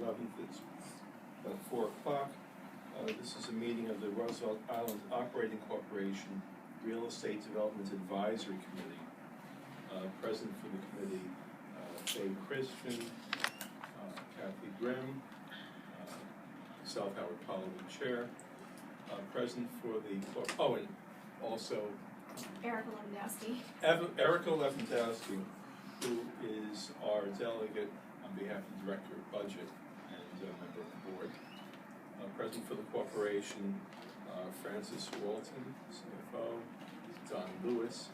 11th. It's about 4 o'clock. This is a meeting of the Roosevelt Island Operating Corporation Real Estate Development Advisory Committee. Present for the committee, Dave Christian, Kathy Grimm, myself, Howard Pollock, Chair. Present for the, and also Erica Lewandowski. Erica Lewandowski, who is our delegate on behalf of the Director of Budget and member of the board. Present for the corporation, Francis Walton, CFO, Don Lewis,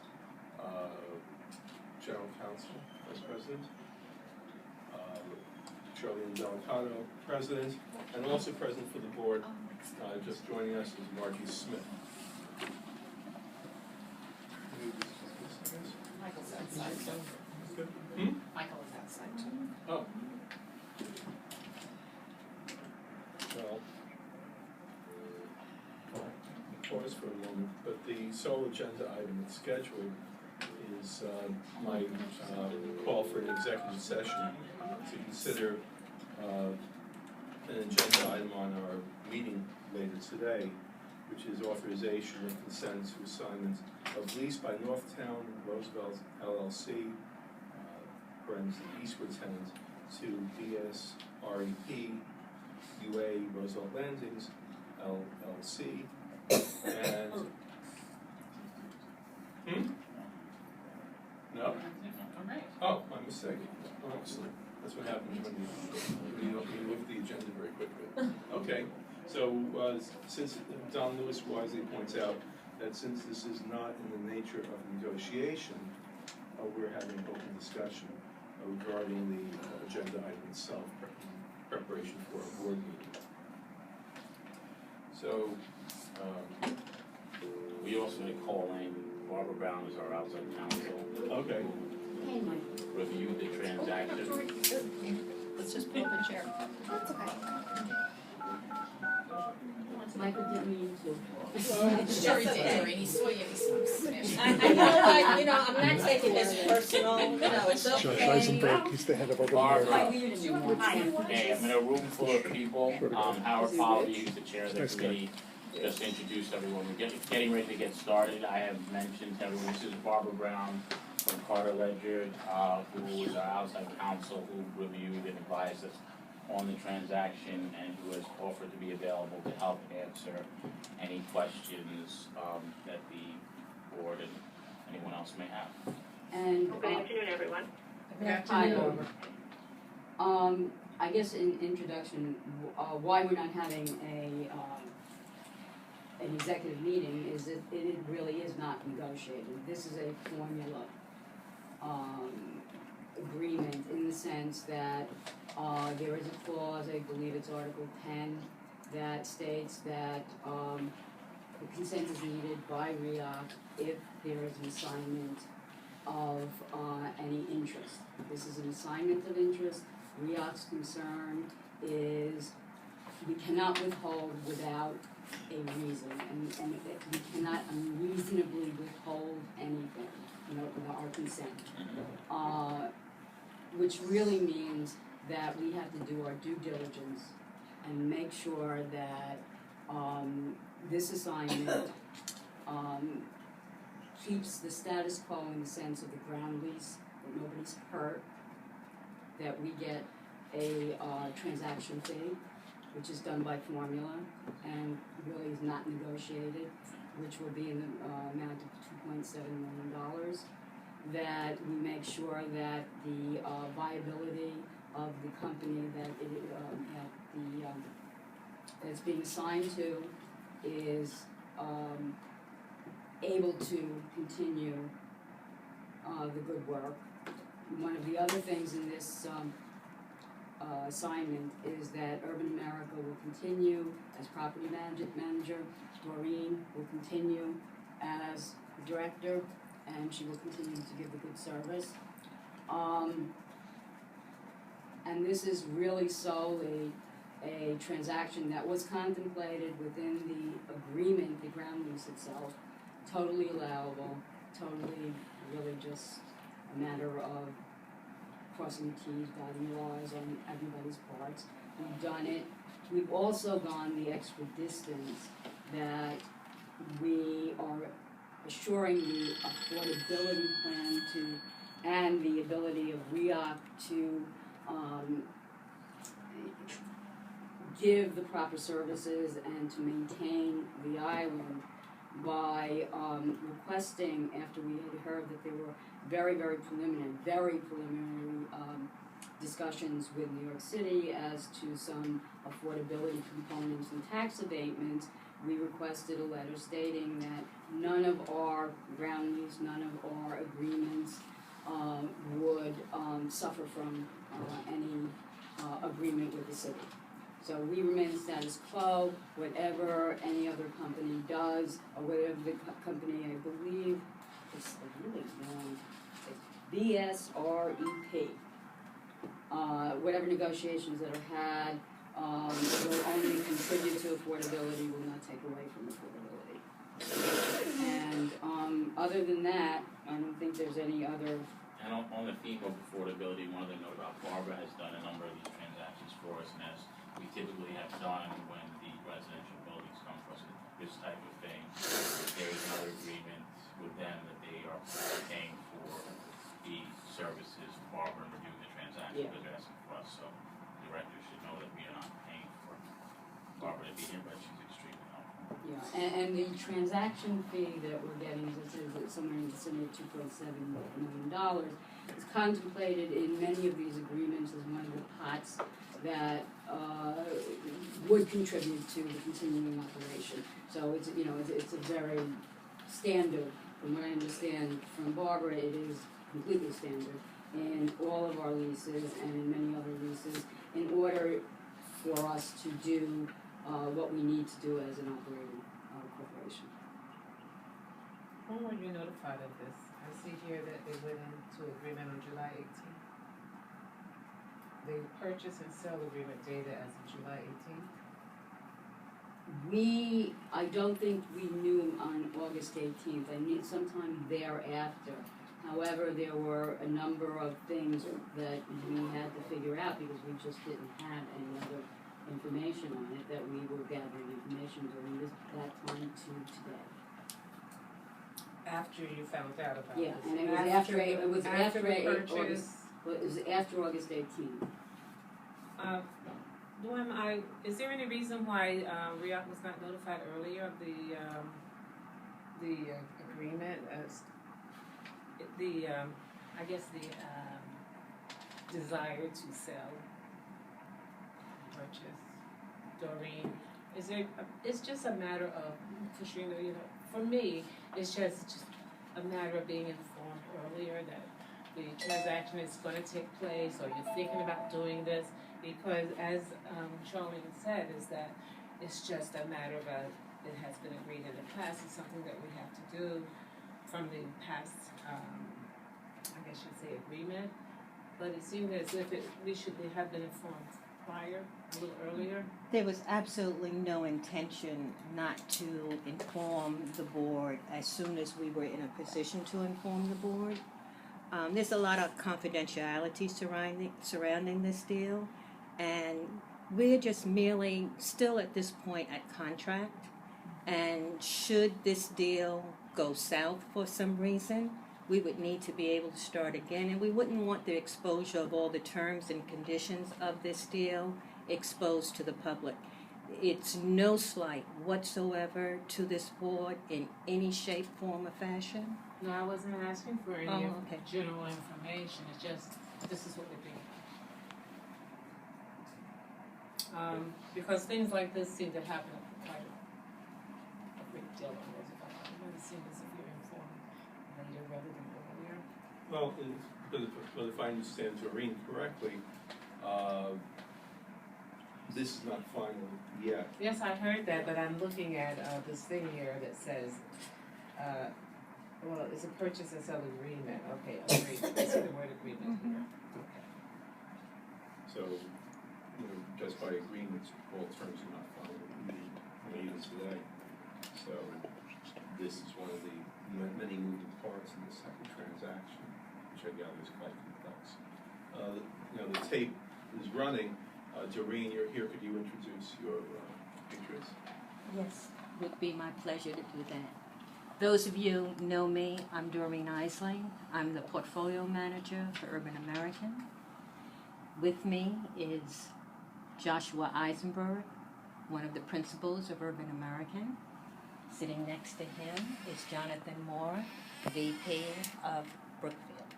General Counsel, Vice President, Charlene Delicato, President, and also present for the board, just joining us is Margie Smith. Michael's outside too. Michael is outside too. Oh. Well, pause for a moment, but the sole agenda item that's scheduled is my call for an executive session to consider an agenda item on our meeting later today, which is authorization and consent to assignment of lease by Northtown Roosevelt LLC, Eastwood tenant, to DSREP UA Roosevelt Landings LLC, and no? All right. Oh, my mistake. Oh, excellent. That's what happens when you look at the agenda very quickly. Okay, so since Don Lewis wisely points out that since this is not in the nature of negotiation, we're having an open discussion regarding the agenda item itself, preparation for a board meeting. So, we also need Colleen Barbara Brown is our outside counsel. okay. Hey, Mike. Review the transaction. Let's just pull up a chair. That's okay. Michael didn't mean to. Sure he did, he saw you, he smashed. I know, I'm not taking this personal. No, it's Josh okay. Eisenberg, he's the head of urban Barbara. America. Hey, I'm in a room full of people. Howard Polly, who's the chair of the Nice guy. committee, just to introduce everyone. We're getting ready to get started. I have mentioned to everyone, this is Barbara Brown from Carter Ledger, who is our outside counsel, who reviewed and advised us on the transaction and who has offered to be available to help answer any questions that the board and anyone else may have. And, Good afternoon, everyone. hi, Barbara. I guess in introduction, why we're not having an executive meeting is that it really is not negotiated. This is a formula agreement in the sense that there is a clause, I believe it's Article 10, that states that the consent is needed by REAC if there is an assignment of any interest. This is an assignment of interest. REAC's concern is we cannot withhold without a reason, and we cannot unreasonably withhold anything, with our consent. Which really means that we have to do our due diligence and make sure that this assignment keeps the status quo in the sense of the ground lease, that nobody's hurt, that we get a transaction fee, which is done by formula and really is not negotiated, which will be in the amount of $2.7 million. That we make sure that the viability of the company that that's being assigned to is able to continue the good work. One of the other things in this assignment is that Urban America will continue as property manager. Doreen will continue as director, and she will continue to give the good service. And this is really solely a transaction that was contemplated within the agreement, the ground lease itself, totally allowable, totally really just a matter of crossing the T's, dotting the I's on everybody's parts. We've done it. We've also gone the extra distance that we are assuring the affordability plan and the ability of REAC to give the proper services and to maintain the island by requesting, after we had heard that there were very preliminary discussions with New York City as to some affordability components and tax abatements, we requested a letter stating that none of our ground use, none of our agreements would suffer from any agreement with the city. So we remain status quo. Whatever any other company does, or whatever the company, I believe, it's really long, it's BSREP. Whatever negotiations that are had will only contribute to affordability, will not take away from affordability. And other than that, I don't think there's any other. And on the theme of affordability, one other note about Barbara has done a number of these transactions for us, and as we typically have done when the residential buildings come for us, this type of thing, there is another agreement with them that they are paying for the services Barbara in doing the transaction that they're asking for us. So the director should know that we are not paying for Barbara to be here, but she's extremely helpful. Yeah, and the transaction fee that we're getting, as I said, is somewhere in the vicinity of $2.7 million, is contemplated in many of these agreements as one of the pots that would contribute to the continuing operation. So it's, you know, it's a very standard, from what I understand from Barbara, it is completely standard in all of our leases and in many other leases, in order for us to do what we need to do as an operating corporation. When were you notified of this? I see here that they went into agreement on July 18th. The purchase and sale agreement dated as of July 18th. I don't think we knew on August 18th. I knew sometime thereafter. However, there were a number of things that we had to figure out because we just didn't have any other information on it, that we were gathering information during that time to today. After you found out about Yeah, this. and it was after the purchase. August. Well, it was after August 18th. Is there any reason why REAC was not notified earlier of the agreement as I guess the desire to sell, purchase? Doreen, it's just a matter of, Katrina, you know, for me, it's just a matter of being informed earlier that the transaction is going to take place, or you're thinking about doing this, because as Charlene said, is that it's just a matter of it has been agreed in the past. It's something that we have to do from the past, I guess you'd say, agreement. But it seemed as if we should have been informed prior, a little earlier. There was absolutely no intention not to inform the board as soon as we were in a position to inform the board. There's a lot of confidentiality surrounding this deal, and we're just merely still at this point at contract. And should this deal go south for some reason, we would need to be able to start again, and we wouldn't want the exposure of all the terms and conditions of this deal exposed to the public. It's no slight whatsoever to this board in any shape, form, or fashion. No, I wasn't asking for any okay. general information. It's just, this is what we're doing. Because things like this seem to happen quite a great deal of those. It seems as if you're informed later rather than earlier. Well, but if I understand Doreen correctly, this is not final yet. Yes, I heard that, but I'm looking at this thing here that says, well, it's a purchase and sale agreement. Okay, agreement. I see the word agreement here. Okay. So, you know, just by agreement, all terms are not final, even today. So, this is one of the many moving parts in the second transaction, which I gather is quite complex. the tape is running. Doreen, you're here, could you introduce your patrons? Yes, would be my pleasure to do that. Those of you who know me, I'm Doreen Isling. I'm the portfolio manager for Urban American. With me is Joshua Eisenberg, one of the principals of Urban American. Sitting next to him is Jonathan Moore, VP of Brookfield.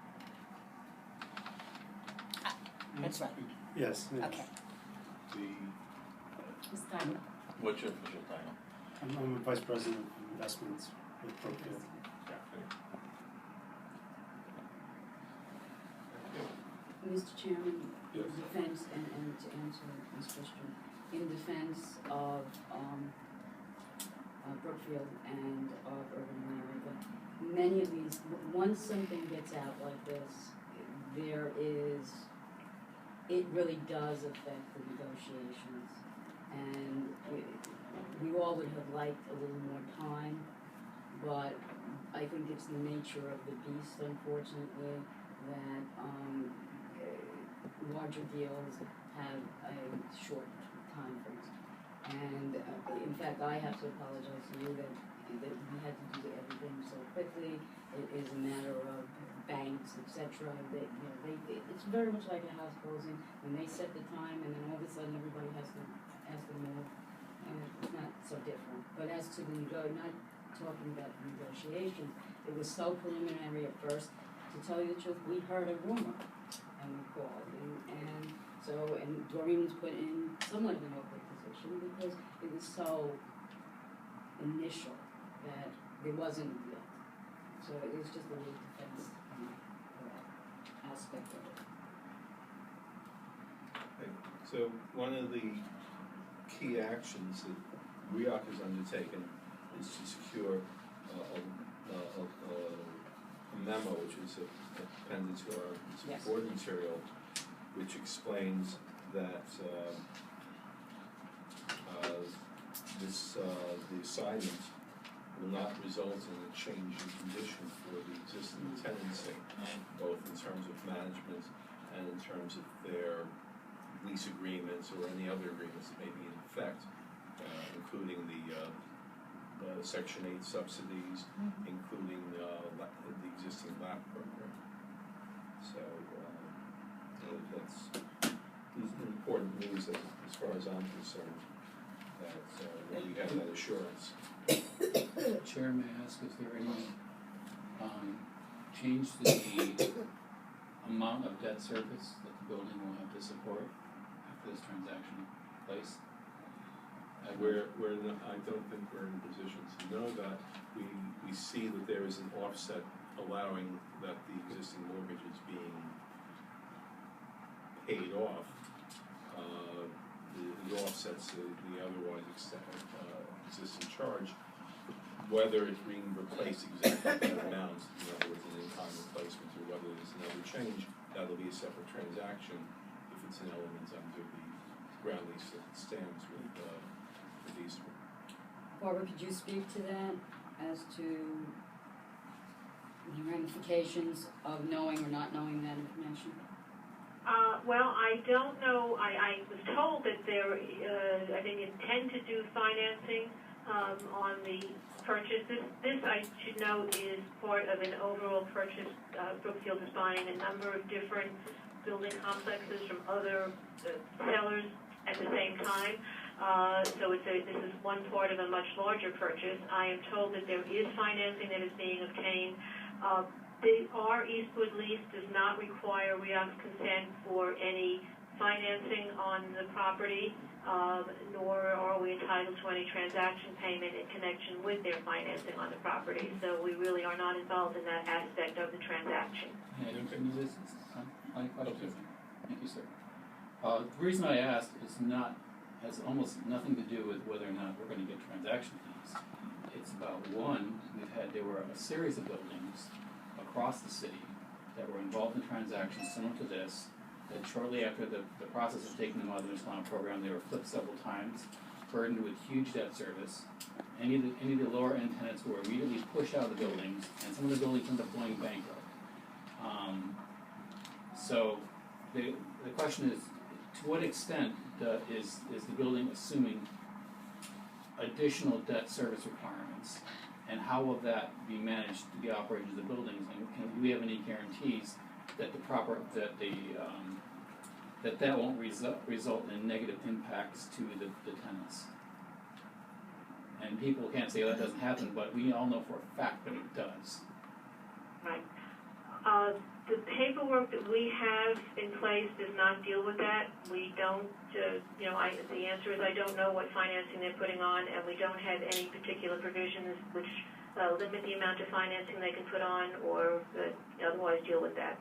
That's right. Yes. Okay. This time, What's your official title? I'm a vice president of investments with Brookfield. Mr. Chairman, Yes. in defense, and to answer Ms. Christian, in defense of Brookfield and of Urban America, many of these, once something gets out like this, it really does affect the negotiations. And we all would have liked a little more time, but I think it's the nature of the beast, unfortunately, that larger deals have a short time frame. And in fact, I have to apologize to you that we had to do everything so quickly. It is a matter of banks, etc. It's very much like a house closing. When they set the time, and then all of a sudden everybody has to move, and it's not so different. But as to not talking about the negotiations, it was so preliminary at first. To tell you the truth, we heard a rumor, and we called, and Doreen was put in somewhat of an awkward position because it was so initial that there wasn't yet. So it was just a little defense aspect of it. Okay. So one of the key actions that REAC has undertaken is to secure a memo, which is appended to our Yes. board material, which explains that the assignment will not result in a change in condition for the existing tenancy, both in terms of management and in terms of their lease agreements or any other agreements that may be in effect, including the Section 8 subsidies, including the existing LAP program. So that's important news that, as far as I'm concerned, that we have that assurance. Chair, may I ask, is there any change to the amount of debt service that the building will have to support after this transaction takes place? I don't think we're in a position to know that. We see that there is an offset allowing that the existing mortgage is being paid off. It offsets the otherwise existing charge. Whether it's being replaced exactly that amount, in other words, an in-kind replacement, or whether there's another change, that'll be a separate transaction if it's an element under the ground lease that stands with Eastwood. Barbara, could you speak to that as to the ramifications of knowing or not knowing that information? Well, I don't know. I was told that they intend to do financing on the purchase. This, I should note, is part of an overall purchase. Brookfield is buying a number of different building complexes from other sellers at the same time. So this is one part of a much larger purchase. I am told that there is financing that is being obtained. Our Eastwood lease does not require REAC's consent for any financing on the property, nor are we entitled to any transaction payment in connection with their financing on the property. So we really are not involved in that aspect of the transaction. Yeah, I don't think this is my question. Thank you, sir. The reason I asked has almost nothing to do with whether or not we're going to get transaction fees. It's about there were a series of buildings across the city that were involved in transactions similar to this, that shortly after the process of taking them out of the installment program, they were flipped several times, burdened with huge debt service. Any of the lower end tenants were immediately pushed out of the buildings, and some of the buildings ended up going bankrupt. So the question is, to what extent is the building assuming additional debt service requirements? And how will that be managed, the operations of the buildings, and do we have any guarantees that that won't result in negative impacts to the tenants? And people can't say that doesn't happen, but we all know for a fact that it does. Right. The paperwork that we have in place does not deal with that. We don't, the answer is I don't know what financing they're putting on, and we don't have any particular provisions which limit the amount of financing they can put on or otherwise deal with that.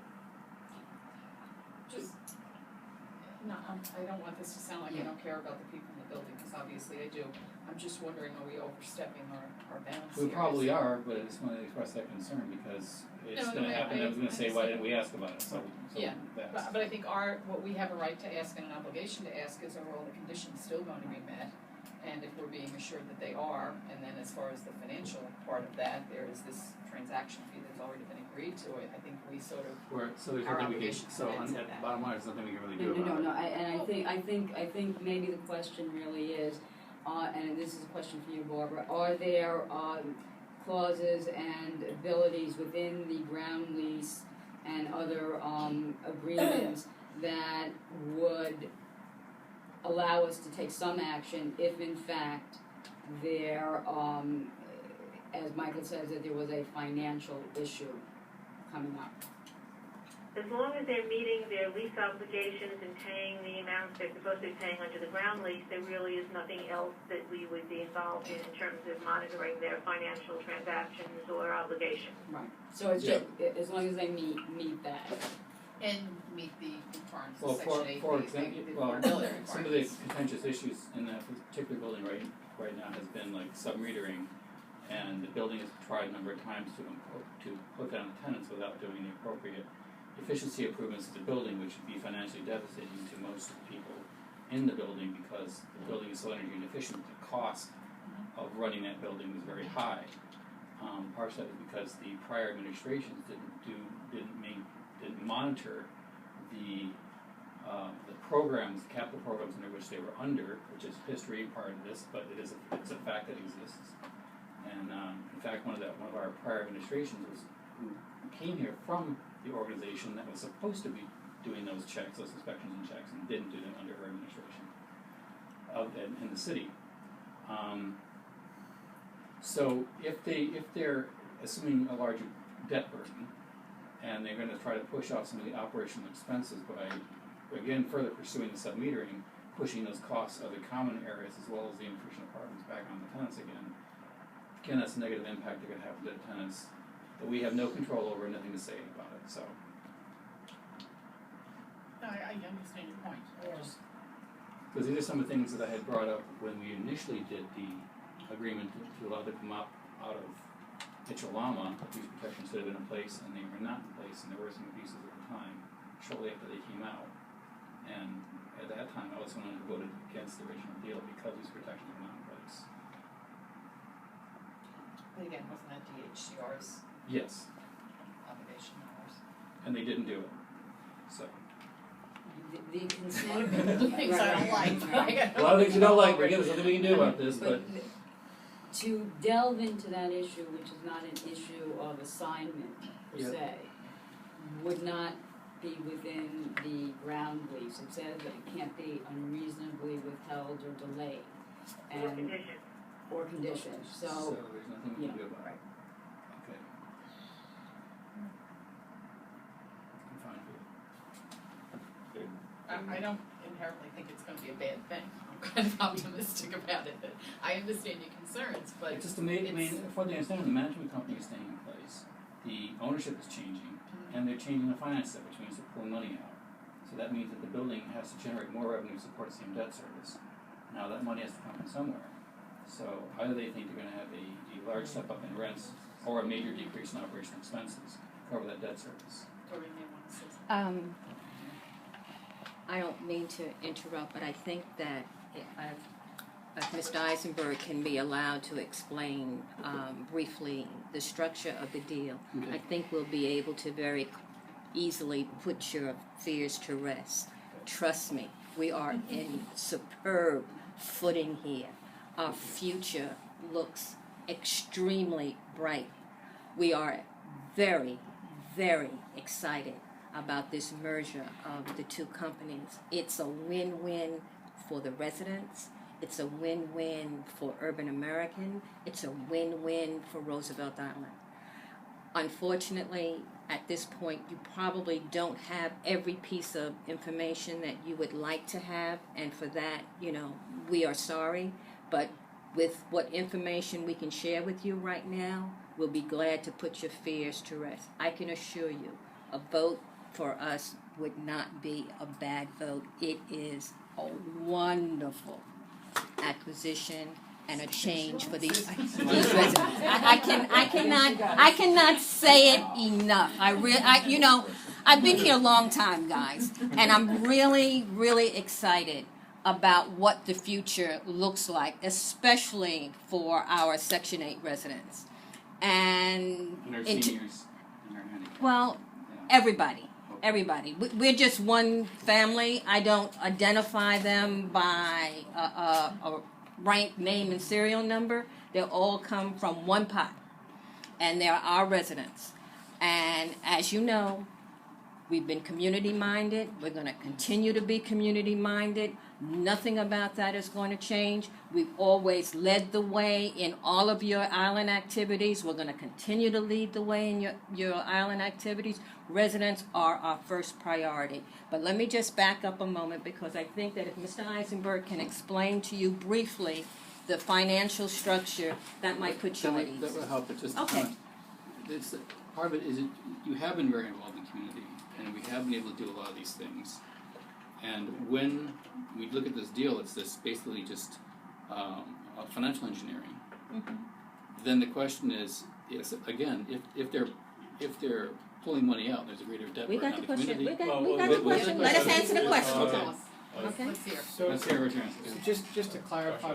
Just, no, I don't want this to sound like I don't care about the people in the building, because obviously I do. I'm just wondering, are we overstepping our bounds We here? probably are, but I just want to express that concern because it's No, going to happen. I was going to say, why didn't we ask about it? So Yeah, that's. But I think what we have a right to ask and an obligation to ask is, are all the conditions still going to be met? And if we're being assured that they are, and then as far as the financial part of that, there is this transaction fee that's already been agreed to. I think we sort of, So there's our nothing we can. obligation So ends at at that. bottom line, there's nothing we can really do about it. No, and I think maybe the question really is, and this is a question for you, Barbara, are there clauses and abilities within the ground lease and other agreements that would allow us to take some action if in fact there, as Michael says, that there was a financial issue coming up? As long as they're meeting their lease obligations and paying the amounts they're supposed to be paying under the ground lease, there really is nothing else that we would be involved in terms of monitoring their financial transactions or obligations. Right. So it's just, as long as they meet that. and meet the requirements Well, of Section 8, for the example, building some of the requirements. contentious issues in that particular building right now has been like sub-metering, and the building has tried a number of times to put down tenants without doing the appropriate efficiency improvements to the building, which would be financially devastating to most of the people in the building because the building is so energy inefficient. The cost of running that building was very high. Partially because the prior administrations didn't monitor the programs, the capital programs under which they were under, which is history part of this, but it's a fact that exists. And in fact, one of our prior administrations who came here from the organization that was supposed to be doing those checks, those inspections and checks, and didn't do them under her administration in the city. So if they're assuming a larger debt burden, and they're going to try to push off some of the operational expenses by, again, further pursuing the sub-metering, pushing those costs of the common areas as well as the inefficient apartments back on the tenants again, that's a negative impact they're going to have to the tenants that we have no control over and nothing to say about it. So. No, I understand your point. Because these are some of the things that I had brought up when we initially did the agreement to allow them to come out of Itchalama. These protections should have been in place, and they were not in place, and there were some abuses at the time, shortly after they came out. And at that time, I was the one who voted against the original deal because these protections were not in place. But again, wasn't that DHCR's Yes, obligation, not ours? and they didn't do it. So. The consent. Things I don't like. A lot of things you don't like, but again, there's nothing we can do about this, but. To delve into that issue, which is not an issue of assignment per Yeah. se, would not be within the ground lease. It says that it can't be unreasonably withheld or delayed. Or condition. Or conditioned, So there's nothing we can do about it. Okay. I'm fine with it. I don't inherently think it's going to be a bad thing. I'm kind of optimistic about it. But I understand your concerns, but It's just the for the understanding, the management company is staying in place. The ownership is changing, and they're changing the finance step, which means they're pulling money out. So that means that the building has to generate more revenue to support the same debt service. Now that money has to come from somewhere. So either they think they're going to have a large step up in rents or a major decrease in operational expenses to cover that debt service. Doreen may want to say something. I don't mean to interrupt, but I think that if Mr. Eisenberg can be allowed to explain briefly the structure of the deal, Okay. I think we'll be able to very easily put your fears to rest. Trust me, we are in superb footing here. Our future looks extremely bright. We are very, very excited about this merger of the two companies. It's a win-win for the residents. It's a win-win for urban American. It's a win-win for Roosevelt Island. Unfortunately, at this point, you probably don't have every piece of information that you would like to have, and for that, we are sorry, but with what information we can share with you right now, we'll be glad to put your fears to rest. I can assure you, a vote for us would not be a bad vote. It is a wonderful acquisition and a change for these residents. I cannot say it enough. I've been here a long time, guys, and I'm really, really excited about what the future looks like, especially for our Section 8 residents. And our seniors and our handicapped. well, everybody. We're just one family. I don't identify them by a rank, name, and serial number. They all come from one pot, and they're our residents. And as you know, we've been community-minded. We're going to continue to be community-minded. Nothing about that is going to change. We've always led the way in all of your island activities. We're going to continue to lead the way in your island activities. Residents are our first priority. But let me just back up a moment, because I think that if Mr. Eisenberg can explain to you briefly the financial structure, that might put you at ease. That would help, but just Okay. Part of it is you have been very involved in the community, and we have been able to do a lot of these things. And when we look at this deal, it's this basically just financial engineering. Mm-hmm. Then the question is again, if they're pulling money out, there's a greater debt We burden got on the the question. community. We got the question. Let us answer the question. Okay. Okay. Let's hear. Let's hear returns. So just to clarify